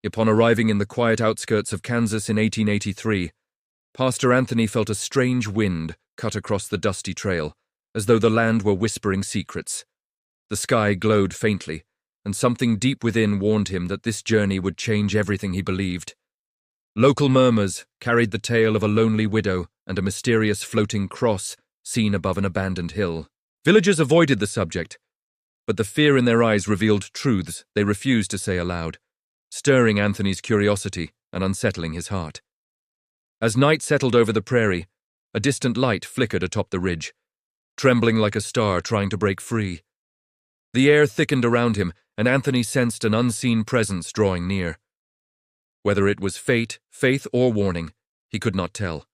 Upon arriving in the quiet outskirts of Kansas in 1883, Pastor Anthony felt a strange wind cut across the dusty trail, as though the land were whispering secrets. The sky glowed faintly, and something deep within warned him that this journey would change everything he believed. Local murmurs carried the tale of a lonely widow and a mysterious floating cross seen above an abandoned hill. Villagers avoided the subject, but the fear in their eyes revealed truths they refused to say aloud, stirring Anthony's curiosity and unsettling his heart. As night settled over the prairie, a distant light flickered atop the ridge, trembling like a star trying to break free. The air thickened around him, and Anthony sensed an unseen presence drawing near. Whether it was fate, faith, or warning, he could not tell.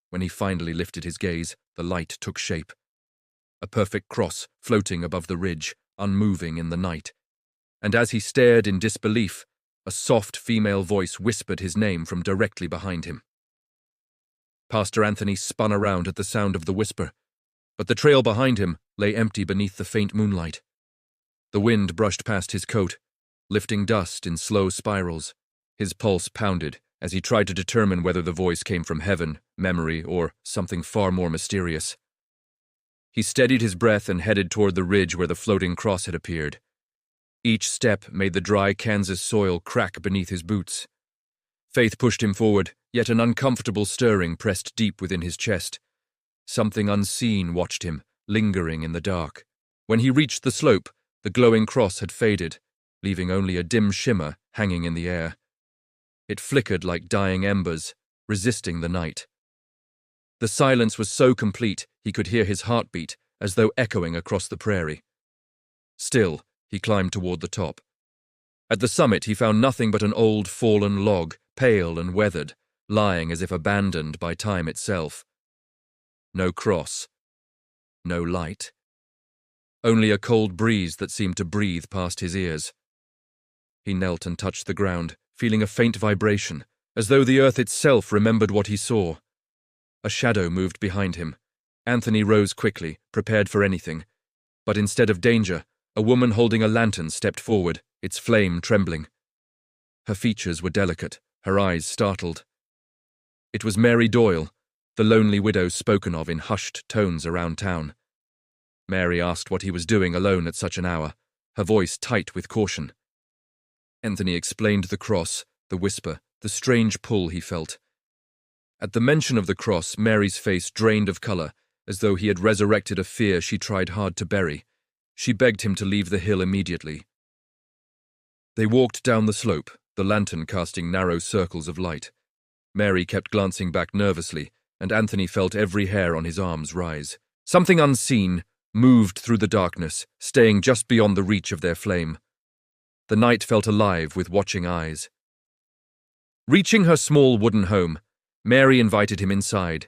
When he finally lifted his gaze, the light took shape. A perfect cross floating above the ridge, unmoving in the night. And as he stared in disbelief, a soft female voice whispered his name from directly behind him. Pastor Anthony spun around at the sound of the whisper, but the trail behind him lay empty beneath the faint moonlight. The wind brushed past his coat, lifting dust in slow spirals. His pulse pounded as he tried to determine whether the voice came from heaven, memory, or something far more mysterious. He steadied his breath and headed toward the ridge where the floating cross had appeared. Each step made the dry Kansas soil crack beneath his boots. Faith pushed him forward, yet an uncomfortable stirring pressed deep within his chest. Something unseen watched him, lingering in the dark. When he reached the slope, the glowing cross had faded, leaving only a dim shimmer hanging in the air. It flickered like dying embers, resisting the night. The silence was so complete he could hear his heartbeat as though echoing across the prairie. Still, he climbed toward the top. At the summit he found nothing but an old fallen log, pale and weathered, lying as if abandoned by time itself. No cross. No light. Only a cold breeze that seemed to breathe past his ears. He knelt and touched the ground, feeling a faint vibration, as though the earth itself remembered what he saw. A shadow moved behind him. Anthony rose quickly, prepared for anything, but instead of danger, a woman holding a lantern stepped forward, its flame trembling. Her features were delicate, her eyes startled. It was Mary Doyle, the lonely widow spoken of in hushed tones around town. Mary asked what he was doing alone at such an hour, her voice tight with caution. Anthony explained the cross, the whisper, the strange pull he felt. At the mention of the cross, Mary's face drained of color, as though he had resurrected a fear she tried hard to bury. She begged him to leave the hill immediately. They walked down the slope, the lantern casting narrow circles of light. Mary kept glancing back nervously, and Anthony felt every hair on his arms rise. Something unseen moved through the darkness, staying just beyond the reach of their flame. The night felt alive with watching eyes. Reaching her small wooden home, Mary invited him inside.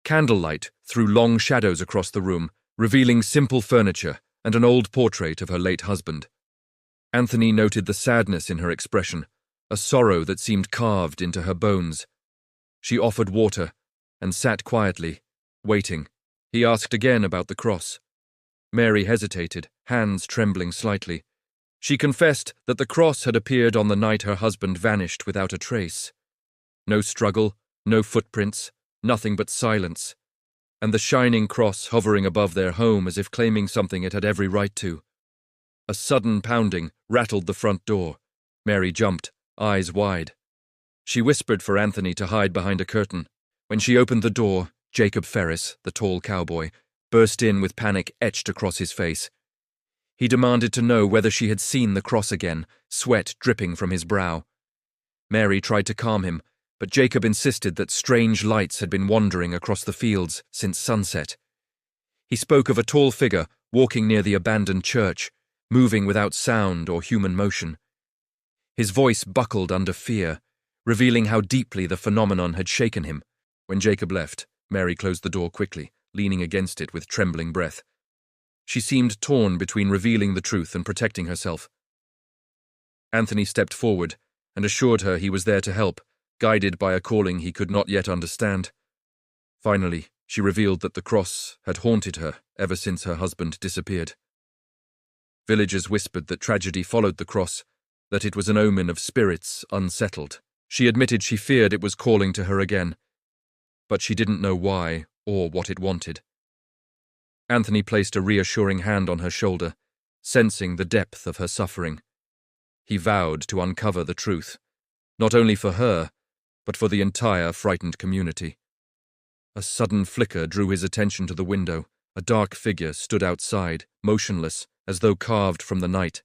Candlelight threw long shadows across the room, revealing simple furniture and an old portrait of her late husband. Anthony noted the sadness in her expression, a sorrow that seemed carved into her bones. She offered water and sat quietly, waiting. He asked again about the cross. Mary hesitated, hands trembling slightly. She confessed that the cross had appeared on the night her husband vanished without a trace. No struggle, no footprints, nothing but silence, and the shining cross hovering above their home as if claiming something it had every right to. A sudden pounding rattled the front door. Mary jumped, eyes wide. She whispered for Anthony to hide behind a curtain. When she opened the door, Jacob Ferris, the tall cowboy, burst in with panic etched across his face. He demanded to know whether she had seen the cross again, sweat dripping from his brow. Mary tried to calm him, but Jacob insisted that strange lights had been wandering across the fields since sunset. He spoke of a tall figure walking near the abandoned church, moving without sound or human motion. His voice buckled under fear, revealing how deeply the phenomenon had shaken him. When Jacob left, Mary closed the door quickly, leaning against it with trembling breath. She seemed torn between revealing the truth and protecting herself. Anthony stepped forward and assured her he was there to help, guided by a calling he could not yet understand. Finally, she revealed that the cross had haunted her ever since her husband disappeared. Villagers whispered that tragedy followed the cross, that it was an omen of spirits unsettled. She admitted she feared it was calling to her again, but she didn't know why or what it wanted. Anthony placed a reassuring hand on her shoulder, sensing the depth of her suffering. He vowed to uncover the truth, not only for her, but for the entire frightened community. A sudden flicker drew his attention to the window. A dark figure stood outside, motionless, as though carved from the night.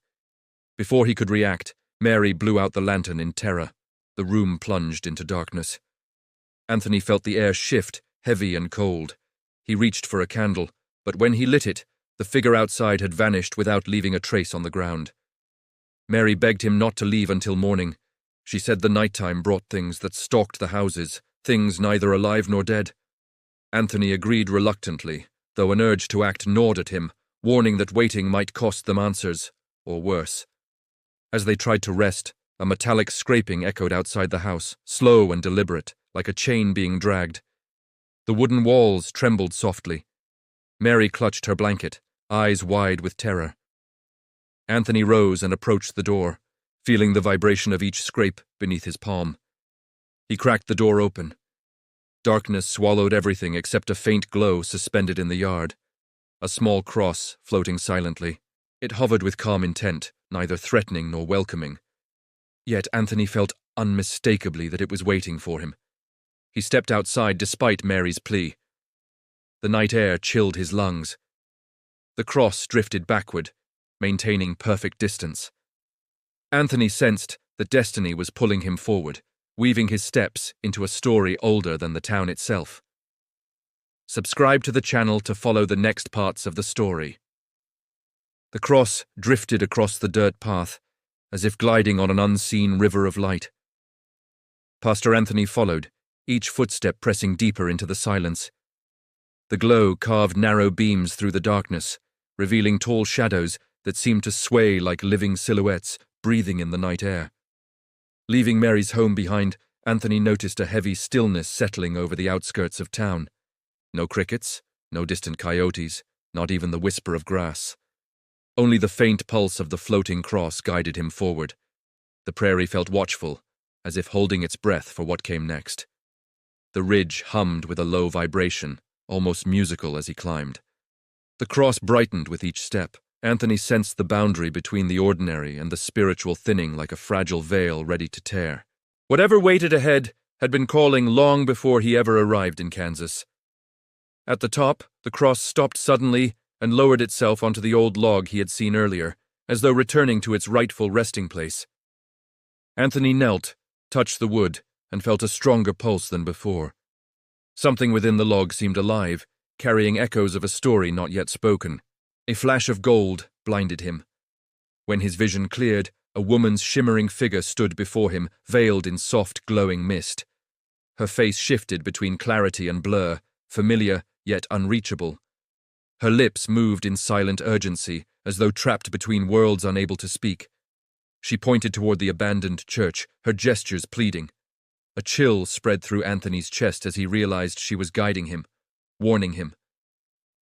Before he could react, Mary blew out the lantern in terror. The room plunged into darkness. Anthony felt the air shift, heavy and cold. He reached for a candle, but when he lit it, the figure outside had vanished without leaving a trace on the ground. Mary begged him not to leave until morning. She said the nighttime brought things that stalked the houses, things neither alive nor dead. Anthony agreed reluctantly, though an urge to act gnawed at him, warning that waiting might cost them answers, or worse. As they tried to rest, a metallic scraping echoed outside the house, slow and deliberate, like a chain being dragged. The wooden walls trembled softly. Mary clutched her blanket, eyes wide with terror. Anthony rose and approached the door, feeling the vibration of each scrape beneath his palm. He cracked the door open. Darkness swallowed everything except a faint glow suspended in the yard. A small cross floating silently. It hovered with calm intent, neither threatening nor welcoming. Yet Anthony felt unmistakably that it was waiting for him. He stepped outside despite Mary's plea. The night air chilled his lungs. The cross drifted backward, maintaining perfect distance. Anthony sensed that destiny was pulling him forward, weaving his steps into a story older than the town itself. Subscribe to the channel to follow the next parts of the story. The cross drifted across the dirt path, as if gliding on an unseen river of light. Pastor Anthony followed, each footstep pressing deeper into the silence. The glow carved narrow beams through the darkness, revealing tall shadows that seemed to sway like living silhouettes, breathing in the night air. Leaving Mary's home behind, Anthony noticed a heavy stillness settling over the outskirts of town. No crickets, no distant coyotes, not even the whisper of grass. Only the faint pulse of the floating cross guided him forward. The prairie felt watchful, as if holding its breath for what came next. The ridge hummed with a low vibration, almost musical as he climbed. The cross brightened with each step. Anthony sensed the boundary between the ordinary and the spiritual thinning like a fragile veil ready to tear. Whatever waited ahead had been calling long before he ever arrived in Kansas. At the top, the cross stopped suddenly and lowered itself onto the old log he had seen earlier, as though returning to its rightful resting place. Anthony knelt, touched the wood, and felt a stronger pulse than before. Something within the log seemed alive, carrying echoes of a story not yet spoken. A flash of gold blinded him. When his vision cleared, a woman's shimmering figure stood before him, veiled in soft, glowing mist. Her face shifted between clarity and blur, familiar yet unreachable. Her lips moved in silent urgency, as though trapped between worlds unable to speak. She pointed toward the abandoned church, her gestures pleading. A chill spread through Anthony's chest as he realized she was guiding him, warning him.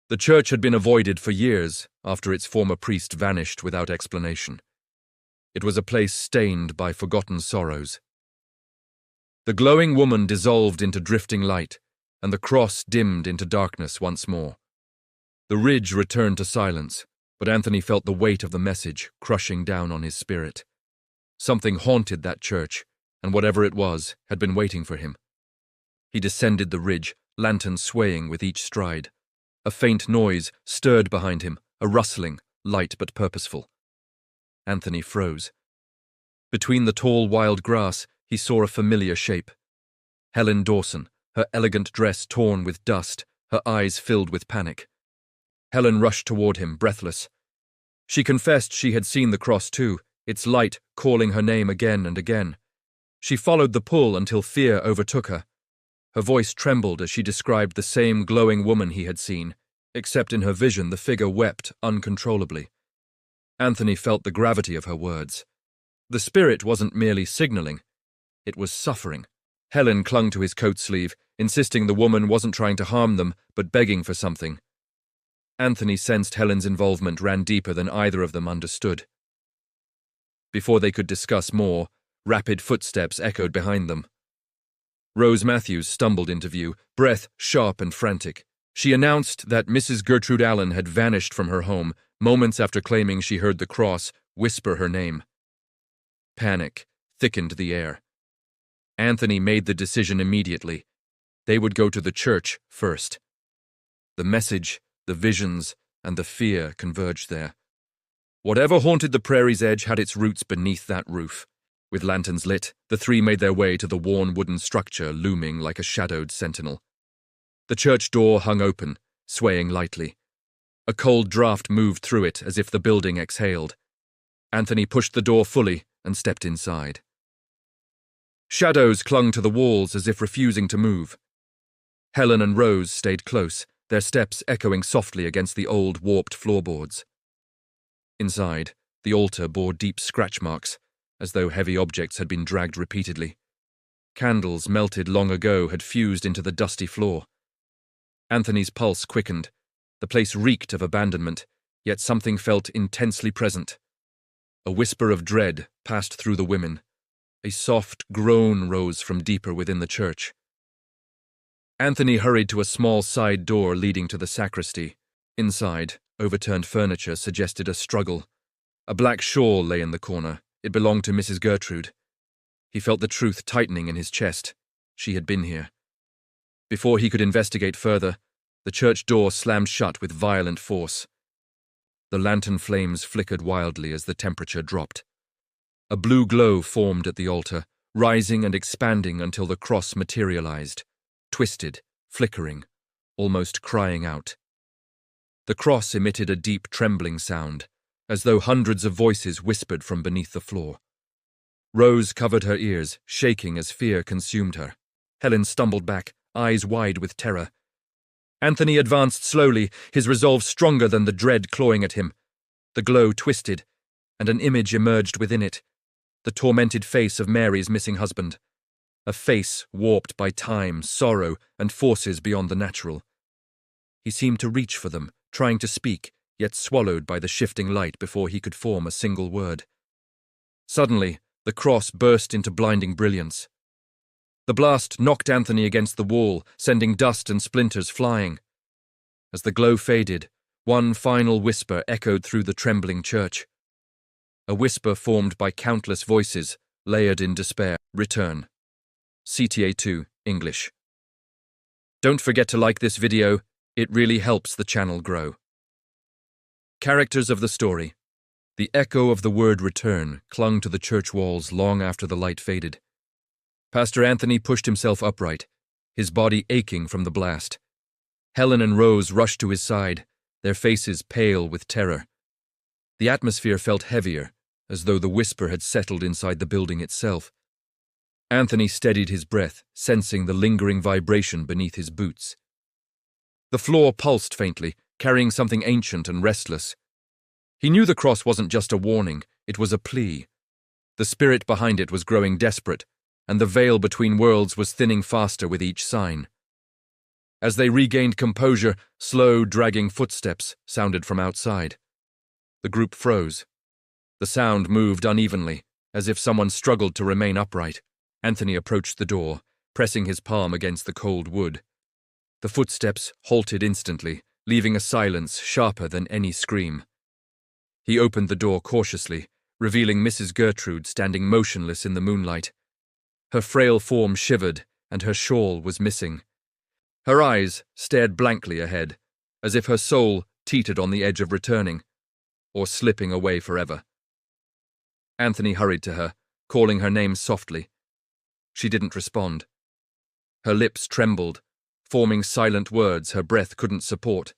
The church had been avoided for years after its former priest vanished without explanation. It was a place stained by forgotten sorrows. The glowing woman dissolved into drifting light, and the cross dimmed into darkness once more. The ridge returned to silence, but Anthony felt the weight of the message crushing down on his spirit. Something haunted that church, and whatever it was had been waiting for him. He descended the ridge, lantern swaying with each stride. A faint noise stirred behind him, a rustling, light but purposeful. Anthony froze. Between the tall wild grass, he saw a familiar shape. Helen Dawson, her elegant dress torn with dust, her eyes filled with panic. Helen rushed toward him, breathless. She confessed she had seen the cross too, its light calling her name again and again. She followed the pull until fear overtook her. Her voice trembled as she described the same glowing woman he had seen, except in her vision the figure wept uncontrollably. Anthony felt the gravity of her words. The spirit wasn't merely signaling, it was suffering. Helen clung to his coat sleeve, insisting the woman wasn't trying to harm them, but begging for something. Anthony sensed Helen's involvement ran deeper than either of them understood. Before they could discuss more, rapid footsteps echoed behind them. Rose Matthews stumbled into view, breath sharp and frantic. She announced that Mrs. Gertrude Allen had vanished from her home moments after claiming she heard the cross whisper her name. Panic thickened the air. Anthony made the decision immediately. They would go to the church first. The message, the visions, and the fear converged there. Whatever haunted the prairie's edge had its roots beneath that roof. With lanterns lit, the three made their way to the worn wooden structure looming like a shadowed sentinel. The church door hung open, swaying lightly. A cold draft moved through it as if the building exhaled. Anthony pushed the door fully and stepped inside. Shadows clung to the walls as if refusing to move. Helen and Rose stayed close, their steps echoing softly against the old, warped floorboards. Inside, the altar bore deep scratch marks, as though heavy objects had been dragged repeatedly. Candles melted long ago had fused into the dusty floor. Anthony's pulse quickened. The place reeked of abandonment, yet something felt intensely present. A whisper of dread passed through the women. A soft groan rose from deeper within the church. Anthony hurried to a small side door leading to the sacristy. Inside, overturned furniture suggested a struggle. A black shawl lay in the corner. It belonged to Mrs. Gertrude. He felt the truth tightening in his chest. She had been here. Before he could investigate further, the church door slammed shut with violent force. The lantern flames flickered wildly as the temperature dropped. A blue glow formed at the altar, rising and expanding until the cross materialized, twisted, flickering, almost crying out. The cross emitted a deep trembling sound, as though hundreds of voices whispered from beneath the floor. Rose covered her ears, shaking as fear consumed her. Helen stumbled back, eyes wide with terror. Anthony advanced slowly, his resolve stronger than the dread clawing at him. The glow twisted, and an image emerged within it, the tormented face of Mary's missing husband. A face warped by time, sorrow, and forces beyond the natural. He seemed to reach for them, trying to speak, yet swallowed by the shifting light before he could form a single word. Suddenly, the cross burst into blinding brilliance. The blast knocked Anthony against the wall, sending dust and splinters flying. As the glow faded, one final whisper echoed through the trembling church. A whisper formed by countless voices, layered in despair. Return. CTA 2, English. Don't forget to like this video, it really helps the channel grow. Characters of the story. The echo of the word return clung to the church walls long after the light faded. Pastor Anthony pushed himself upright, his body aching from the blast. Helen and Rose rushed to his side, their faces pale with terror. The atmosphere felt heavier, as though the whisper had settled inside the building itself. Anthony steadied his breath, sensing the lingering vibration beneath his boots. The floor pulsed faintly, carrying something ancient and restless. He knew the cross wasn't just a warning, it was a plea. The spirit behind it was growing desperate, and the veil between worlds was thinning faster with each sign. As they regained composure, slow, dragging footsteps sounded from outside. The group froze. The sound moved unevenly, as if someone struggled to remain upright. Anthony approached the door, pressing his palm against the cold wood. The footsteps halted instantly, leaving a silence sharper than any scream. He opened the door cautiously, revealing Mrs. Gertrude standing motionless in the moonlight. Her frail form shivered, and her shawl was missing. Her eyes stared blankly ahead, as if her soul teetered on the edge of returning, or slipping away forever. Anthony hurried to her, calling her name softly. She didn't respond. Her lips trembled, forming silent words her breath couldn't support.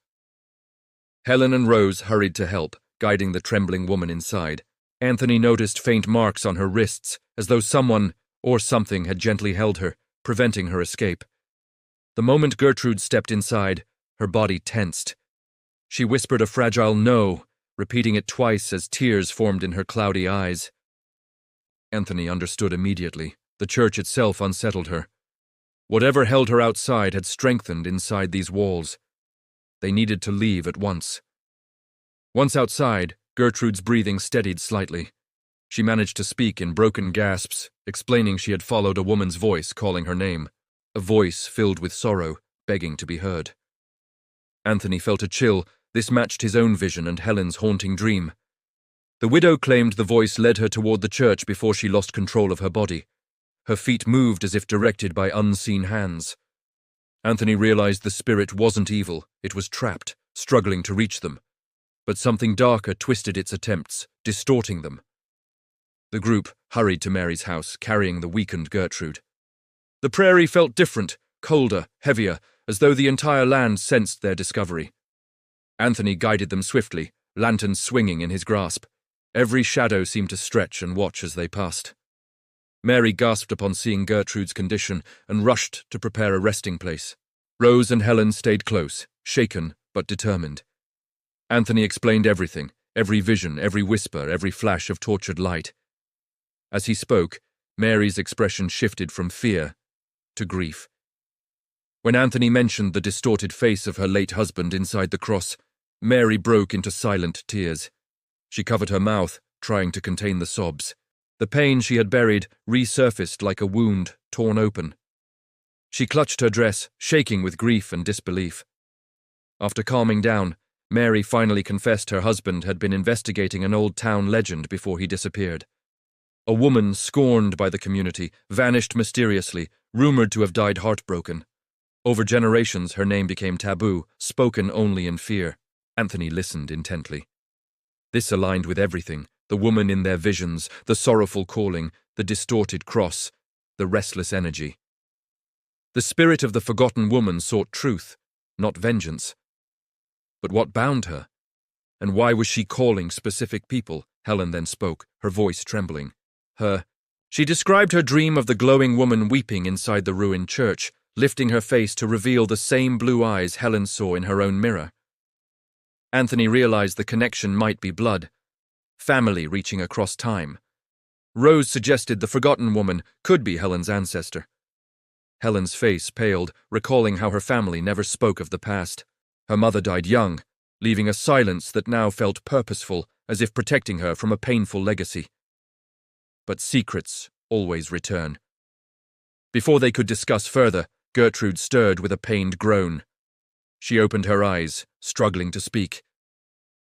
Helen and Rose hurried to help, guiding the trembling woman inside. Anthony noticed faint marks on her wrists, as though someone or something had gently held her, preventing her escape. The moment Gertrude stepped inside, her body tensed. She whispered a fragile no, repeating it twice as tears formed in her cloudy eyes. Anthony understood immediately. The church itself unsettled her. Whatever held her outside had strengthened inside these walls. They needed to leave at once. Once outside, Gertrude's breathing steadied slightly. She managed to speak in broken gasps, explaining she had followed a woman's voice calling her name, a voice filled with sorrow, begging to be heard. Anthony felt a chill. This matched his own vision and Helen's haunting dream. The widow claimed the voice led her toward the church before she lost control of her body. Her feet moved as if directed by unseen hands. Anthony realized the spirit wasn't evil, it was trapped, struggling to reach them. But something darker twisted its attempts, distorting them. The group hurried to Mary's house, carrying the weakened Gertrude. The prairie felt different, colder, heavier, as though the entire land sensed their discovery. Anthony guided them swiftly, lanterns swinging in his grasp. Every shadow seemed to stretch and watch as they passed. Mary gasped upon seeing Gertrude's condition and rushed to prepare a resting place. Rose and Helen stayed close, shaken but determined. Anthony explained everything, every vision, every whisper, every flash of tortured light. As he spoke, Mary's expression shifted from fear to grief. When Anthony mentioned the distorted face of her late husband inside the cross, Mary broke into silent tears. She covered her mouth, trying to contain the sobs. The pain she had buried resurfaced like a wound torn open. She clutched her dress, shaking with grief and disbelief. After calming down, Mary finally confessed her husband had been investigating an old town legend before he disappeared. A woman scorned by the community, vanished mysteriously, rumored to have died heartbroken. Over generations, her name became taboo, spoken only in fear. Anthony listened intently. This aligned with everything, the woman in their visions, the sorrowful calling, the distorted cross, the restless energy. The spirit of the forgotten woman sought truth, not vengeance. But what bound her? And why was she calling specific people? Helen then spoke, her voice trembling. She described her dream of the glowing woman weeping inside the ruined church, lifting her face to reveal the same blue eyes Helen saw in her own mirror. Anthony realized the connection might be blood, family reaching across time. Rose suggested the forgotten woman could be Helen's ancestor. Helen's face paled, recalling how her family never spoke of the past. Her mother died young, leaving a silence that now felt purposeful, as if protecting her from a painful legacy. But secrets always return. Before they could discuss further, Gertrude stirred with a pained groan. She opened her eyes, struggling to speak.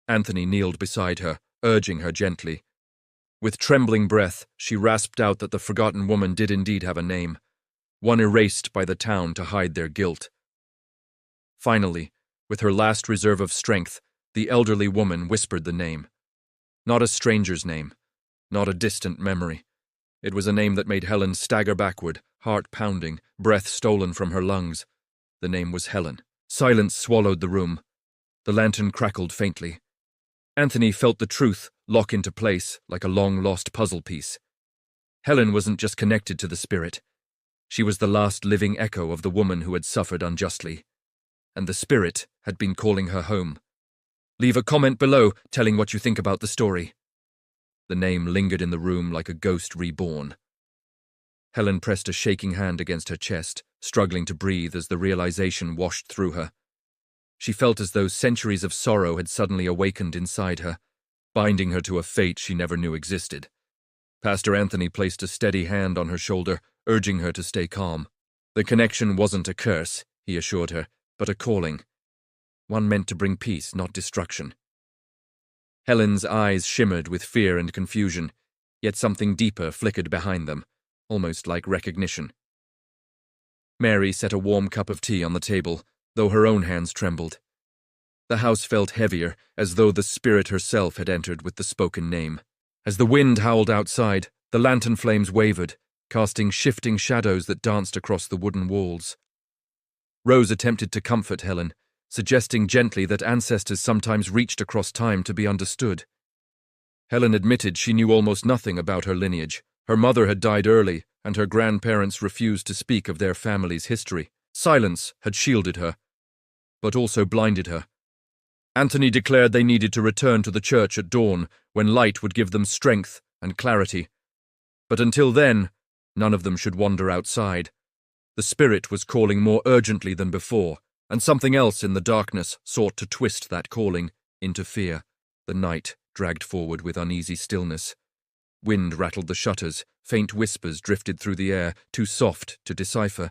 Anthony kneeled beside her, urging her gently. With trembling breath, she rasped out that the forgotten woman did indeed have a name, one erased by the town to hide their guilt. Finally, with her last reserve of strength, the elderly woman whispered the name. Not a stranger's name, not a distant memory. It was a name that made Helen stagger backward, heart pounding, breath stolen from her lungs. The name was Helen. Silence swallowed the room. The lantern crackled faintly. Anthony felt the truth lock into place like a long-lost puzzle piece. Helen wasn't just connected to the spirit. She was the last living echo of the woman who had suffered unjustly. And the spirit had been calling her home. Leave a comment below telling what you think about the story. The name lingered in the room like a ghost reborn. Helen pressed a shaking hand against her chest, struggling to breathe as the realization washed through her. She felt as though centuries of sorrow had suddenly awakened inside her, binding her to a fate she never knew existed. Pastor Anthony placed a steady hand on her shoulder, urging her to stay calm. The connection wasn't a curse, he assured her, but a calling. One meant to bring peace, not destruction. Helen's eyes shimmered with fear and confusion, yet something deeper flickered behind them, almost like recognition. Mary set a warm cup of tea on the table, though her own hands trembled. The house felt heavier, as though the spirit herself had entered with the spoken name. As the wind howled outside, the lantern flames wavered, casting shifting shadows that danced across the wooden walls. Rose attempted to comfort Helen, suggesting gently that ancestors sometimes reached across time to be understood. Helen admitted she knew almost nothing about her lineage. Her mother had died early, and her grandparents refused to speak of their family's history. Silence had shielded her, but also blinded her. Anthony declared they needed to return to the church at dawn, when light would give them strength and clarity. But until then, none of them should wander outside. The spirit was calling more urgently than before, and something else in the darkness sought to twist that calling into fear. The night dragged forward with uneasy stillness. Wind rattled the shutters, faint whispers drifted through the air, too soft to decipher.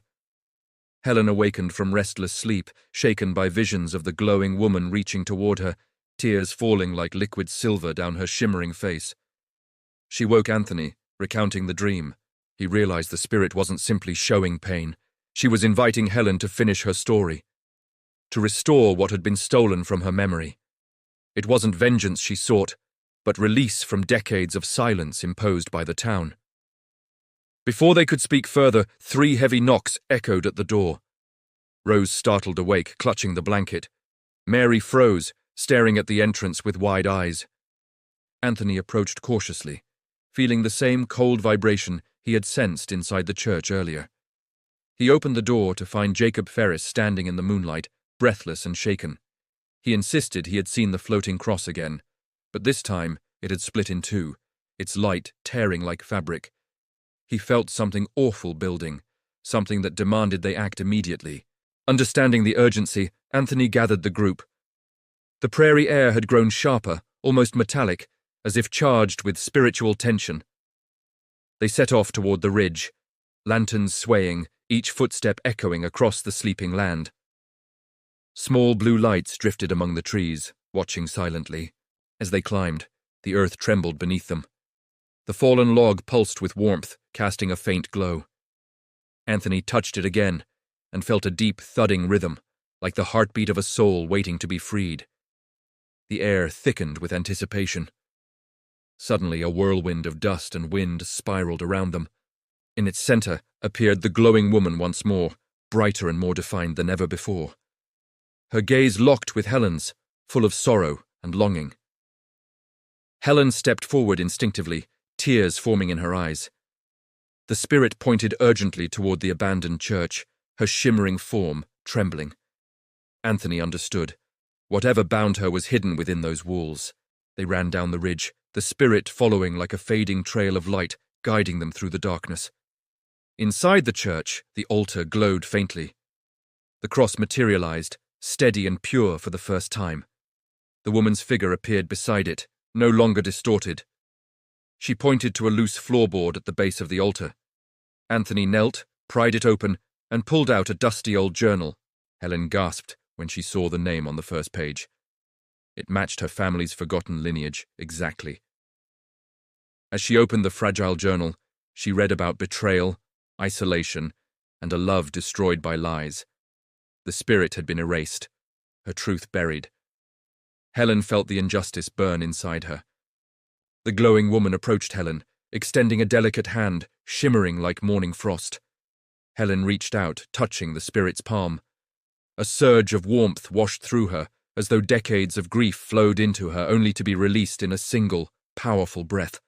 Helen awakened from restless sleep, shaken by visions of the glowing woman reaching toward her, tears falling like liquid silver down her shimmering face. She woke Anthony, recounting the dream. He realized the spirit wasn't simply showing pain. She was inviting Helen to finish her story, to restore what had been stolen from her memory. It wasn't vengeance she sought, but release from decades of silence imposed by the town. Before they could speak further, 3 heavy knocks echoed at the door. Rose startled awake, clutching the blanket. Mary froze, staring at the entrance with wide eyes. Anthony approached cautiously, feeling the same cold vibration he had sensed inside the church earlier. He opened the door to find Jacob Ferris standing in the moonlight, breathless and shaken. He insisted he had seen the floating cross again, but this time it had split in 2, its light tearing like fabric. He felt something awful building, something that demanded they act immediately. Understanding the urgency, Anthony gathered the group. The prairie air had grown sharper, almost metallic, as if charged with spiritual tension. They set off toward the ridge, lanterns swaying, each footstep echoing across the sleeping land. Small blue lights drifted among the trees, watching silently. As they climbed, the earth trembled beneath them. The fallen log pulsed with warmth, casting a faint glow. Anthony touched it again, and felt a deep thudding rhythm, like the heartbeat of a soul waiting to be freed. The air thickened with anticipation. Suddenly, a whirlwind of dust and wind spiraled around them. In its center appeared the glowing woman once more, brighter and more defined than ever before. Her gaze locked with Helen's, full of sorrow and longing. Helen stepped forward instinctively, tears forming in her eyes. The spirit pointed urgently toward the abandoned church, her shimmering form trembling. Anthony understood. Whatever bound her was hidden within those walls. They ran down the ridge, the spirit following like a fading trail of light, guiding them through the darkness. Inside the church, the altar glowed faintly. The cross materialized, steady and pure for the first time. The woman's figure appeared beside it, no longer distorted. She pointed to a loose floorboard at the base of the altar. Anthony knelt, pried it open, and pulled out a dusty old journal. Helen gasped when she saw the name on the first page. It matched her family's forgotten lineage exactly. As she opened the fragile journal, she read about betrayal, isolation, and a love destroyed by lies. The spirit had been erased, her truth buried. Helen felt the injustice burn inside her. The glowing woman approached Helen, extending a delicate hand, shimmering like morning frost. Helen reached out, touching the spirit's palm. A surge of warmth washed through her, as though decades of grief flowed into her only to be released in a single, powerful breath.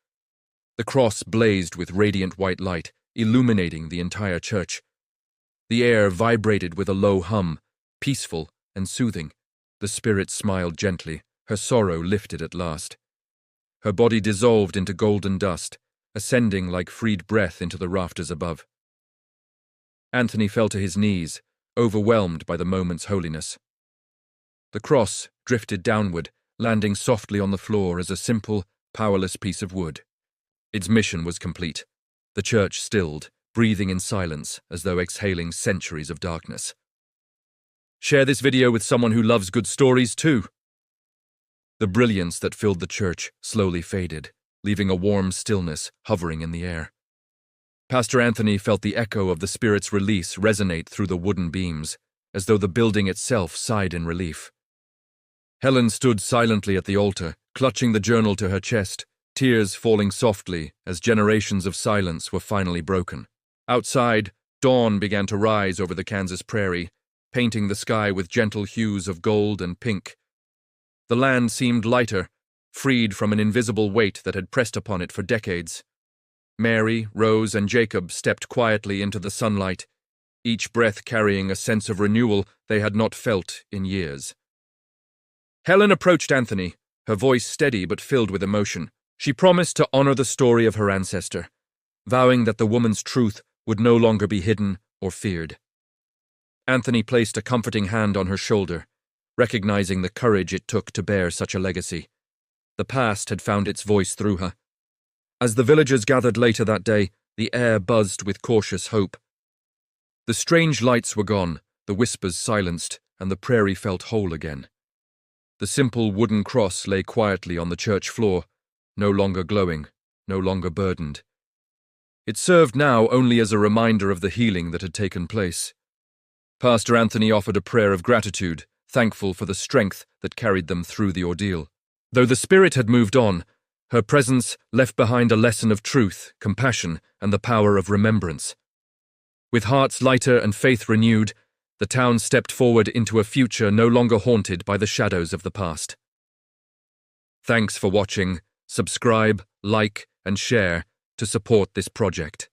The cross blazed with radiant white light, illuminating the entire church. The air vibrated with a low hum, peaceful and soothing. The spirit smiled gently, her sorrow lifted at last. Her body dissolved into golden dust, ascending like freed breath into the rafters above. Anthony fell to his knees, overwhelmed by the moment's holiness. The cross drifted downward, landing softly on the floor as a simple, powerless piece of wood. Its mission was complete. The church stilled, breathing in silence as though exhaling centuries of darkness. Share this video with someone who loves good stories too. The brilliance that filled the church slowly faded, leaving a warm stillness hovering in the air. Pastor Anthony felt the echo of the spirit's release resonate through the wooden beams, as though the building itself sighed in relief. Helen stood silently at the altar, clutching the journal to her chest, tears falling softly as generations of silence were finally broken. Outside, dawn began to rise over the Kansas prairie, painting the sky with gentle hues of gold and pink. The land seemed lighter, freed from an invisible weight that had pressed upon it for decades. Mary, Rose, and Jacob stepped quietly into the sunlight, each breath carrying a sense of renewal they had not felt in years. Helen approached Anthony, her voice steady but filled with emotion. She promised to honor the story of her ancestor, vowing that the woman's truth would no longer be hidden or feared. Anthony placed a comforting hand on her shoulder, recognizing the courage it took to bear such a legacy. The past had found its voice through her. As the villagers gathered later that day, the air buzzed with cautious hope. The strange lights were gone, the whispers silenced, and the prairie felt whole again. The simple wooden cross lay quietly on the church floor, no longer glowing, no longer burdened. It served now only as a reminder of the healing that had taken place. Pastor Anthony offered a prayer of gratitude, thankful for the strength that carried them through the ordeal. Though the spirit had moved on, her presence left behind a lesson of truth, compassion, and the power of remembrance. With hearts lighter and faith renewed, the town stepped forward into a future no longer haunted by the shadows of the past. Thanks for watching. Subscribe, like, and share to support this project.